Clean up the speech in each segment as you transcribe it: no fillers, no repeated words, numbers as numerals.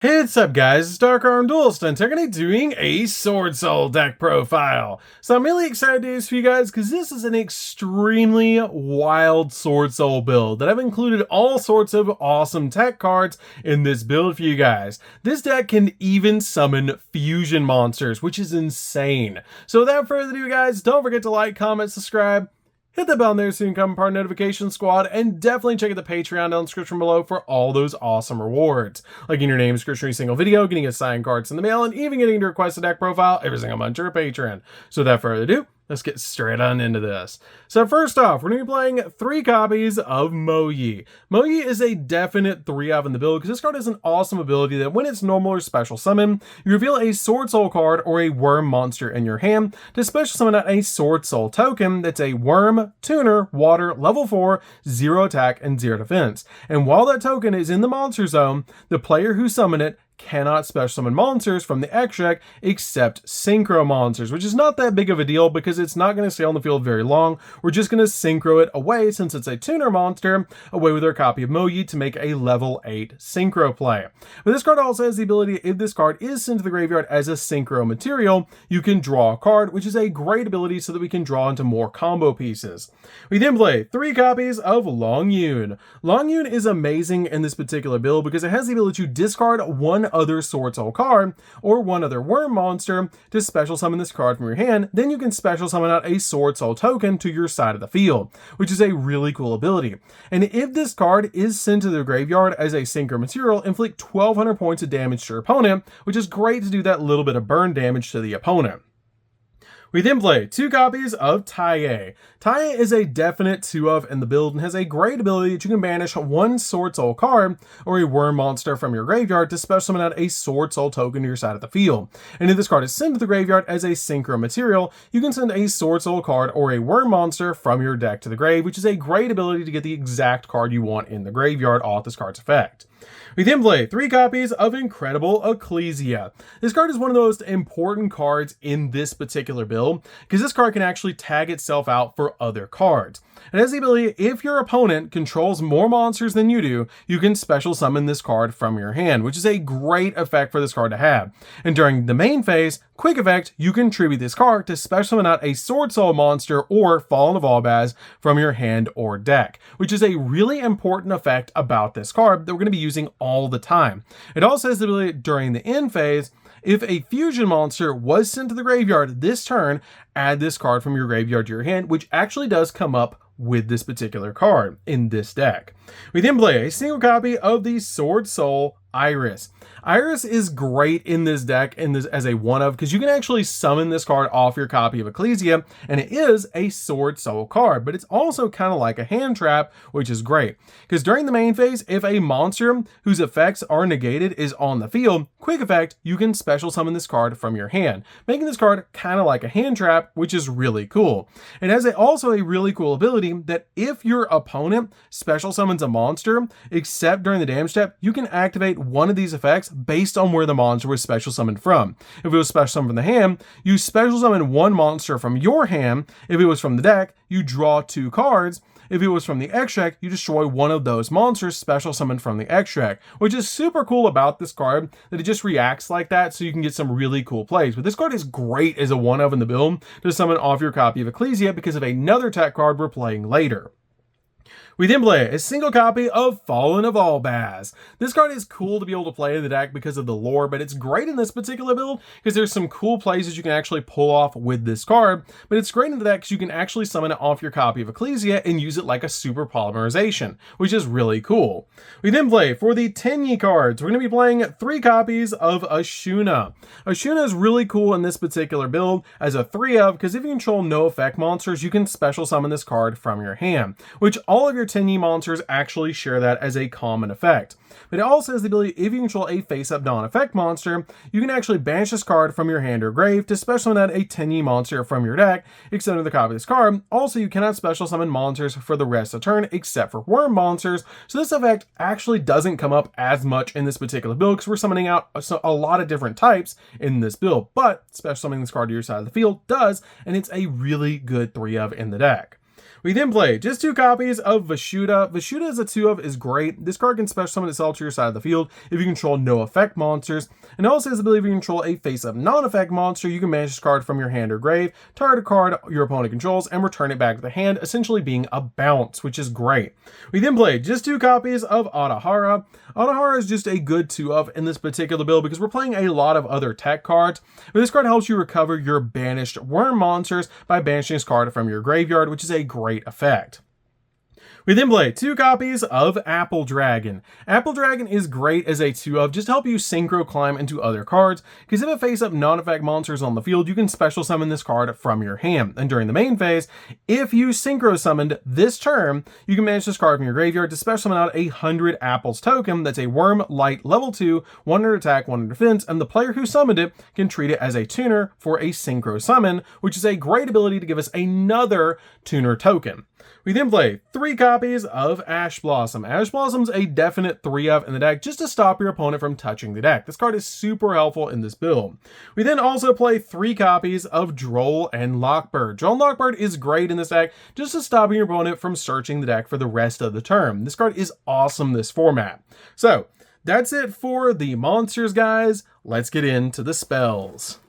Hey, what's up guys, it's DarkArmedDuelist and today I'm doing a Swordsoul deck profile. So I'm really excited to do this for you guys because this is an extremely wild Swordsoul build that I've included all sorts of awesome tech cards in this build for you guys. This deck can even summon fusion monsters, which is insane. So without further ado guys, don't forget to like, comment, subscribe, hit the bell there so you can become part of the notification squad, and definitely check out the Patreon down in the description below for all those awesome rewards. Like getting your name description every single video, getting a signed cards in the mail, and even getting to request a deck profile every single month to your Patreon. So without further ado, let's get straight on into this. So first off, we're going to be playing 3 copies of Moyi. Moyi is a definite 3-of in the build because this card has an awesome ability that when it's normal or special summon, you reveal a Swordsoul card or a worm monster in your hand to special summon out a Swordsoul token that's a worm, tuner, water, level 4, 0 attack, and 0 defense. And while that token is in the monster zone, the player who summoned it cannot special summon monsters from the X deck except synchro monsters, which is not that big of a deal because it's not going to stay on the field very long. We're just going to synchro it away since it's a tuner monster away with our copy of Moyi to make a level 8 synchro play. But this card also has the ability, if this card is sent to the graveyard as a synchro material, you can draw a card, which is a great ability so that we can draw into more combo pieces. We then play 3 copies of Longyun. Longyun is amazing in this particular build because it has the ability to discard one other Swordsoul card or one other worm monster to special summon this card from your hand. Then you can special summon out a Swordsoul token to your side of the field, which is a really cool ability. And if this card is sent to the graveyard as a synchro material, inflict 1200 points of damage to your opponent, which is great to do that little bit of burn damage to the opponent. We then play 2 copies of Taiye. Taiye is a definite 2-of in the build and has a great ability that you can banish one Swordsoul card or a worm monster from your graveyard to special summon out a Swordsoul token to your side of the field. And if this card is sent to the graveyard as a synchro material, you can send a Swordsoul card or a worm monster from your deck to the grave, which is a great ability to get the exact card you want in the graveyard off this card's effect. We then play 3 copies of Incredible Ecclesia. This card is one of the most important cards in this particular build because this card can actually tag itself out for other cards. It has the ability, if your opponent controls more monsters than you do, you can special summon this card from your hand, which is a great effect for this card to have. And during the main phase, quick effect, you can tribute this card to special summon out a Swordsoul monster or Fallen of Albaz from your hand or deck, which is a really important effect about this card that we're going to be using all the time. It also has the ability during the end phase, if a fusion monster was sent to the graveyard this turn, add this card from your graveyard to your hand, which actually does come up with this particular card in this deck. We then play a single copy of the Swordsoul Iris. Iris is great in this deck and this as a 1-of because you can actually summon this card off your copy of Ecclesia, and it is a Swordsoul card, but it's also kind of like a hand trap, which is great because during the main phase, if a monster whose effects are negated is on the field, quick effect, you can special summon this card from your hand, making this card kind of like a hand trap, which is really cool. It has also a really cool ability that if your opponent special summons a monster, except during the damage step, you can activate one of these effects based on where the monster was special summoned from. If it was special summoned from the hand, you special summon one monster from your hand. If it was from the deck, you draw 2 cards. If it was from the X deck, you destroy one of those monsters special summoned from the X deck, which is super cool about this card, that it just reacts like that so you can get some really cool plays. But this card is great as a 1-of in the build to summon off your copy of Ecclesia because of another tech card we're playing later. We then play a single copy of Fallen of Albaz. This card is cool to be able to play in the deck because of the lore, but it's great in this particular build because there's some cool plays that you can actually pull off with this card, but it's great in the deck because you can actually summon it off your copy of Ecclesia and use it like a super polymerization, which is really cool. We then play for the Tenyi cards. We're going to be playing 3 copies of Ashuna. Ashuna is really cool in this particular build as a 3-of because if you control no effect monsters, you can special summon this card from your hand, which all of your Tenyi monsters actually share that as a common effect. But it also has the ability, if you control a face-up non-effect monster, you can actually banish this card from your hand or grave to special summon a Tenyi monster from your deck, except for the copy of this card. Also, you cannot special summon monsters for the rest of the turn, except for worm monsters, so this effect actually doesn't come up as much in this particular build because we're summoning out a lot of different types in this build, but special summoning this card to your side of the field does, and it's a really good 3-of in the deck. We then play just 2 copies of Vashuda. Vashuda as a 2-of is great. This card can special summon itself to your side of the field if you control no effect monsters. And it also has the ability to control a face-up non-effect monster. You can banish this card from your hand or grave, target a card your opponent controls, and return it back to the hand, essentially being a bounce, which is great. We then play just 2 copies of Adahara. Adahara is just a good 2-of in this particular build because we're playing a lot of other tech cards. But this card helps you recover your banished worm monsters by banishing this card from your graveyard, which is a great effect. We then play 2 copies of Apple Dragon. Apple Dragon is great as a 2-of just to help you synchro climb into other cards, because if it face up non-effect monsters on the field, you can special summon this card from your hand. And during the main phase, if you synchro summoned this turn, you can manage this card from your graveyard to special summon out a 100 Apples token. That's a worm, light, level 2, 100 attack, 100 defense, and the player who summoned it can treat it as a tuner for a synchro summon, which is a great ability to give us another tuner token. We then play 3 copies of Ash Blossom. Ash Blossom's a definite 3-of in the deck just to stop your opponent from touching the deck. This card is super helpful in this build. We then also play 3 copies of Droll and Lockbird. Droll and Lockbird is great in this deck just to stop your opponent from searching the deck for the rest of the turn. This card is awesome this format. So that's it for the monsters, guys. Let's get into the spells.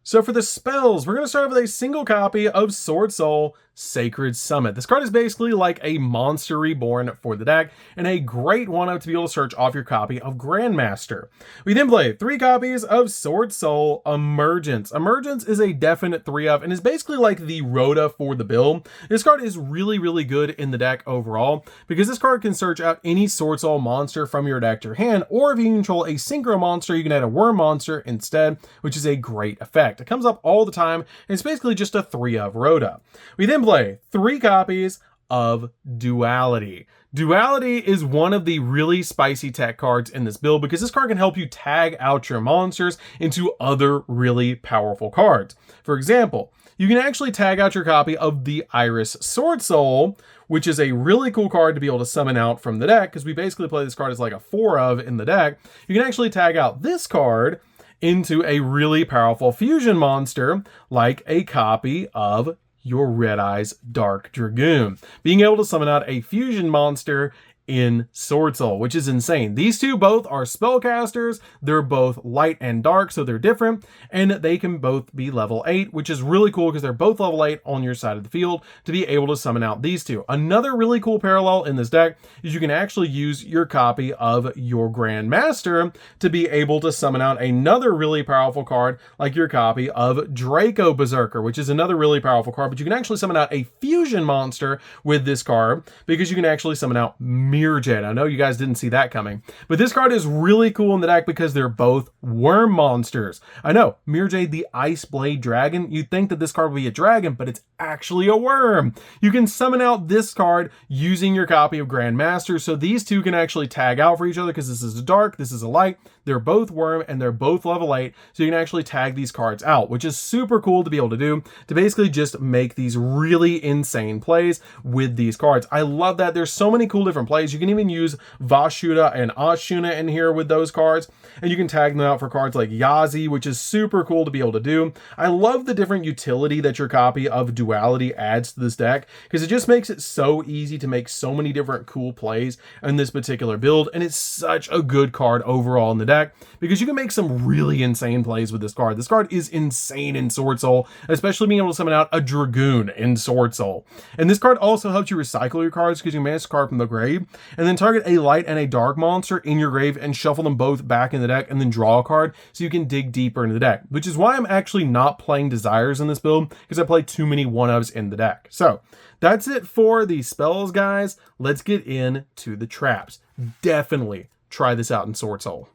So for the spells, we're going to start with a single copy of Swordsoul Sacred Summit. This card is basically like a monster reborn for the deck, and a great one to be able to search off your copy of Grandmaster. We then play 3 copies of Swordsoul Emergence. Emergence is a definite 3-of, and is basically like the Rhoda for the build. This card is really, really good in the deck overall, because this card can search out any Swordsoul monster from your deck to your hand, or if you control a synchro monster, you can add a worm monster instead, which is a great effect. It comes up all the time, and it's basically just a 3-of Rhoda. We then play 3 copies of Duality. Duality is one of the really spicy tech cards in this build because this card can help you tag out your monsters into other really powerful cards. For example, you can actually tag out your copy of the Iris Swordsoul, which is a really cool card to be able to summon out from the deck, because we basically play this card as like a 4-of in the deck. You can actually tag out this card into a really powerful fusion monster, like a copy of your Red Eyes Dark Dragoon. Being able to summon out a fusion monster in Swordsoul, which is insane. These two both are spellcasters. They're both light and dark, so they're different, and they can both be level 8, which is really cool because they're both level 8 on your side of the field to be able to summon out these two. Another really cool parallel in this deck is you can actually use your copy of your Grandmaster to be able to summon out another really powerful card like your copy of Draco Berserker, which is another really powerful card, but you can actually summon out a fusion monster with this card because you can actually summon out Mirjade. I know you guys didn't see that coming, but this card is really cool in the deck because they're both worm monsters. I know, Mirjade the Ice Blade Dragon, you'd think that this card would be a dragon, but it's actually a worm. You can summon out this card using your copy of Grandmaster, so these two can actually tag out for each other because this is a dark, this is a light. They're both worm and they're both level 8, so you can actually tag these cards out, which is super cool to be able to do, to basically just make these really insane plays with these cards. I love that. There's so many cool different plays. You can even use Vashuda and Ashuna in here with those cards, and you can tag them out for cards like Yazi, which is super cool to be able to do. I love the different utility that your copy of Duality adds to this deck, because it just makes it so easy to make so many different cool plays in this particular build, and it's such a good card overall in the deck because you can make some really insane plays with this card. This card is insane in Swordsoul, especially being able to summon out a Dragoon in Swordsoul. And this card also helps you recycle your cards because you can manage a card from the grave and then target a light and a dark monster in your grave and shuffle them both back in the deck and then draw a card so you can dig deeper into the deck, which is why I'm actually not playing Desires in this build because I play too many 1-ofs in the deck. So that's it for the spells, guys. Let's get into the traps. Definitely try this out in Swordsoul.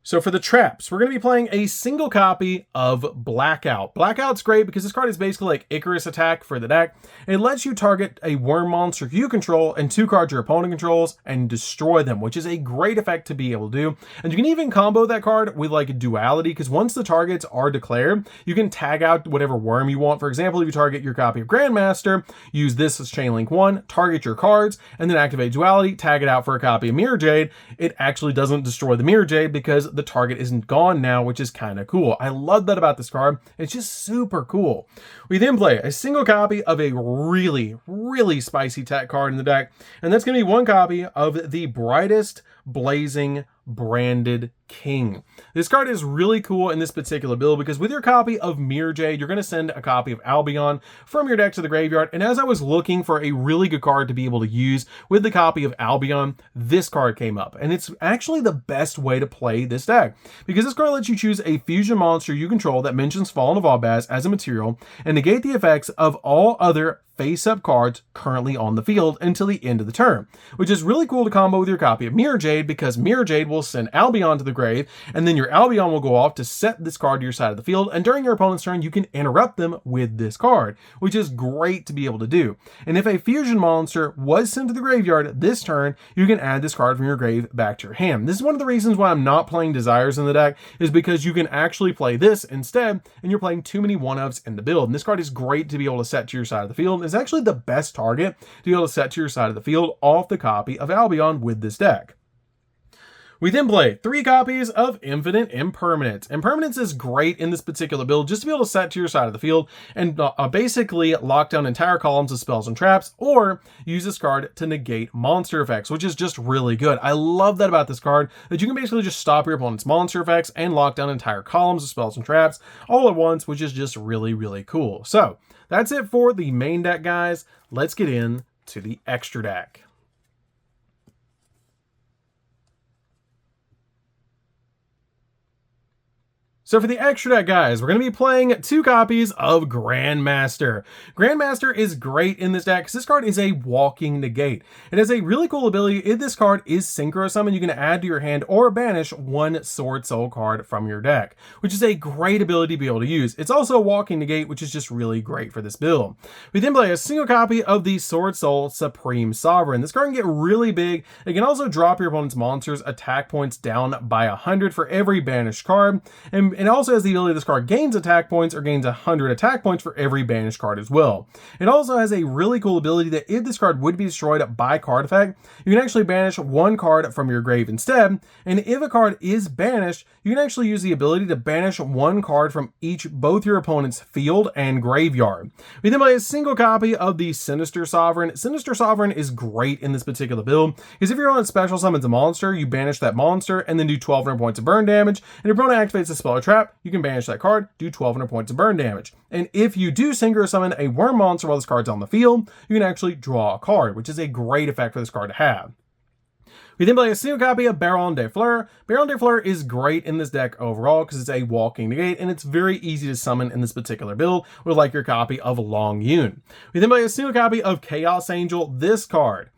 So for the traps, we're going to be playing a single copy of Blackout. Blackout's great because this card is basically like Icarus attack for the deck. It lets you target a worm monster you control and 2 cards your opponent controls and destroy them, which is a great effect to be able to do. And you can even combo that card with like a duality, because once the targets are declared, you can tag out whatever worm you want. For example, if you target your copy of Grandmaster, use this as Chainlink 1, target your cards, and then activate duality, tag it out for a copy of Mirror Jade. It actually doesn't destroy the Mirror Jade because the target isn't gone now, which is kind of cool. I love that about this card. It's just super cool. We then play a single copy of a really spicy tech card in the deck, and that's going to be 1 copy of the Brightest Blazing Branded King. This card is really cool in this particular build because with your copy of Mirror Jade, you're going to send a copy of Albion from your deck to the graveyard. And as I was looking for a really good card to be able to use with the copy of Albion, this card came up. And it's actually the best way to play this deck because this card lets you choose a fusion monster you control that mentions Fallen of Albaz as a material and negate the effects of all other face-up cards currently on the field until the end of the turn, which is really cool to combo with your copy of Mirror Jade because Mirror Jade will send Albion to the grave, and then your Albion will go off to set this card to your side of the field, and during your opponent's turn, you can interrupt them with this card, which is great to be able to do. And if a fusion monster was sent to the graveyard this turn, you can add this card from your grave back to your hand. This is one of the reasons why I'm not playing Desires in the deck, is because you can actually play this instead, and you're playing too many one-ofs in the build. And this card is great to be able to set to your side of the field. It's actually the best target to be able to set to your side of the field off the copy of Albion with this deck. We then play 3 copies of Infinite Impermanence. Impermanence is great in this particular build just to be able to set to your side of the field and basically lock down entire columns of spells and traps, or use this card to negate monster effects, which is just really good. I love that about this card, that you can basically just stop your opponent's monster effects and lock down entire columns of spells and traps all at once, which is just really cool. So that's it for the main deck, guys. Let's get into the extra deck. So for the extra deck, guys, we're going to be playing 2 copies of Grandmaster. Grandmaster is great in this deck because this card is a walking negate. It has a really cool ability. If this card is Synchro Summon, you can add to your hand or banish 1 Swordsoul card from your deck, which is a great ability to be able to use. It's also a walking negate, which is just really great for this build. We then play a single copy of the Swordsoul Supreme Sovereign. This card can get really big. It can also drop your opponent's monsters' attack points down by 100 for every banished card, and it also has the ability this card gains attack points or gains 100 attack points for every banished card as well. It also has a really cool ability that if this card would be destroyed by card effect, you can actually banish 1 card from your grave instead, and if a card is banished, you can actually use the ability to banish 1 card from both your opponent's field and graveyard. We then play a single copy of the Sinister Sovereign. Sinister Sovereign is great in this particular build, because if your opponent special summons a monster, you banish that monster and then do 1200 points of burn damage, and your opponent activates a spell or trap, you can banish that card, do 1200 points of burn damage. And if you do Synchro Summon a worm monster while this card's on the field, you can actually draw a card, which is a great effect for this card to have. We then play a single copy of Baron de Fleur. Baron de Fleur is great in this deck overall because it's a walking negate and it's very easy to summon in this particular build with like your copy of Long Yun. We then play a single copy of Chaos Angel. This card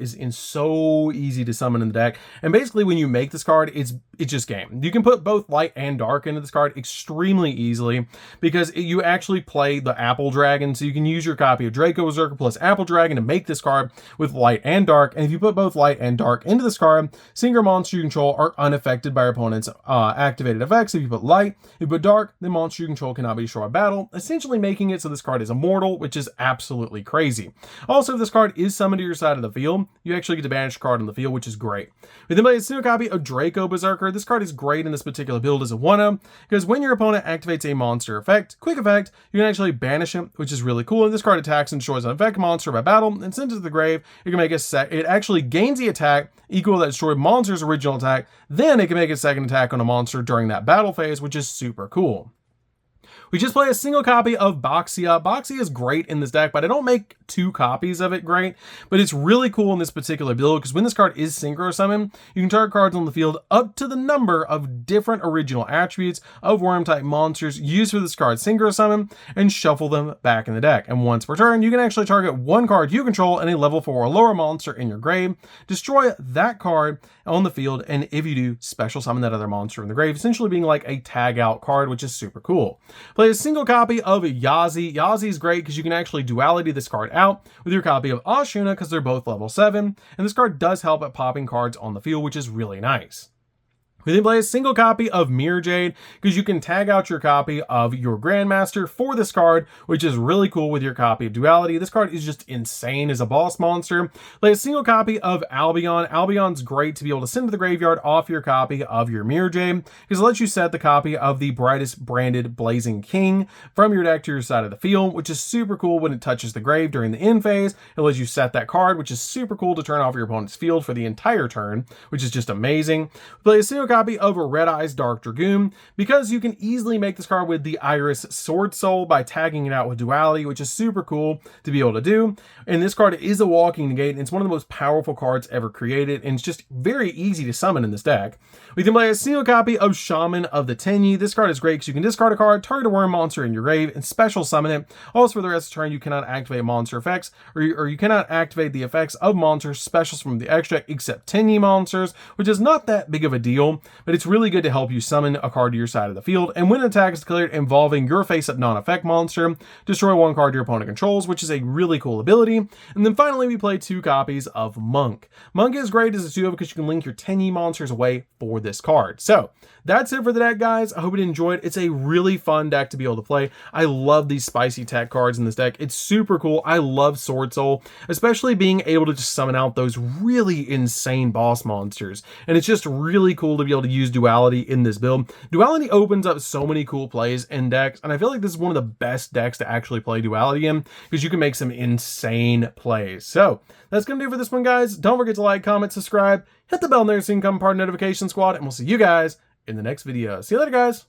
is so easy to summon in the deck, and basically when you make this card, it's just game. You can put both light and dark into this card extremely easily because you actually play the Apple Dragon, so you can use your copy of Draco Berserker plus Apple Dragon to make this card with light and dark, and if you put both light and dark into this card, single monster you control are unaffected by your opponent's activated effects. If you put light, if you put dark, the monster you control cannot be destroyed by battle, essentially making it so this card is immortal, which is absolutely crazy. Also, if this card is summoned to your side of the field, you actually get to banish a card on the field, which is great. We then play a single copy of Draco Berserker. This card is great in this particular build as a 1-of, because when your opponent activates a monster effect, quick effect, you can actually banish him, which is really cool. And this card attacks and destroys an effect monster by battle and sends it to the grave. It can make it actually gains the attack equal to that destroyed monster's original attack. Then it can make a second attack on a monster during that battle phase, which is super cool. We just play a single copy of Boxia. Boxia is great in this deck, but I don't make 2 copies of it great. But it's really cool in this particular build because when this card is Synchro Summon, you can target cards on the field up to the number of different original attributes of Worm-type monsters used for this card's Synchro Summon and shuffle them back in the deck. And once per turn, you can actually target 1 card you control and a level 4 or lower monster in your grave, destroy that card on the field, and if you do, special summon that other monster in the grave, essentially being like a tag out card, which is super cool. Play a single copy of Yazi. Yazi is great because you can actually duality this card out with your copy of Ashuna because they're both level 7, and this card does help at popping cards on the field, which is really nice. We then play a single copy of Mirror Jade because you can tag out your copy of your Grandmaster for this card, which is really cool with your copy of Duality. This card is just insane as a boss monster. Play a single copy of Albion. Albion's great to be able to send to the graveyard off your copy of your Mirror Jade because it lets you set the copy of the Brightest Branded Blazing King from your deck to your side of the field, which is super cool when it touches the grave during the end phase. It lets you set that card, which is super cool to turn off your opponent's field for the entire turn, which is just amazing. Play a single copy of Red Eyes Dark Dragoon because you can easily make this card with the Iris Swordsoul by tagging it out with Duality, which is super cool to be able to do. And this card is a walking negate, and it's one of the most powerful cards ever created, and it's just very easy to summon in this deck. We can play a single copy of Shaman of the Tenyi. This card is great because you can discard a card, target a worm monster in your grave, and special summon it. Also, for the rest of the turn, you cannot activate monster effects, or you cannot activate the effects of monsters specials from the extract except Tenyi monsters, which is not that big of a deal, but it's really good to help you summon a card to your side of the field. And when an attack is declared involving your face-up non-effect monster, destroy 1 card your opponent controls, which is a really cool ability. And then finally, we play 2 copies of Monk. Monk is great as a 2 because you can link your Tenyi monsters away for this card. So that's it for the deck, guys. I hope you enjoyed. It's a really fun deck to be able to play. I love these spicy tech cards in this deck. It's super cool. I love Swordsoul, especially being able to just summon out those really insane boss monsters. And it's just really cool to be able to use Duality in this build. Duality opens up so many cool plays in decks, and I feel like this is one of the best decks to actually play Duality in because you can make some insane plays. So that's gonna do it for this one, guys. Don't forget to like, comment, subscribe, hit the bell there so you can become part of the notification squad, and we'll see you guys in the next video. See you later, guys.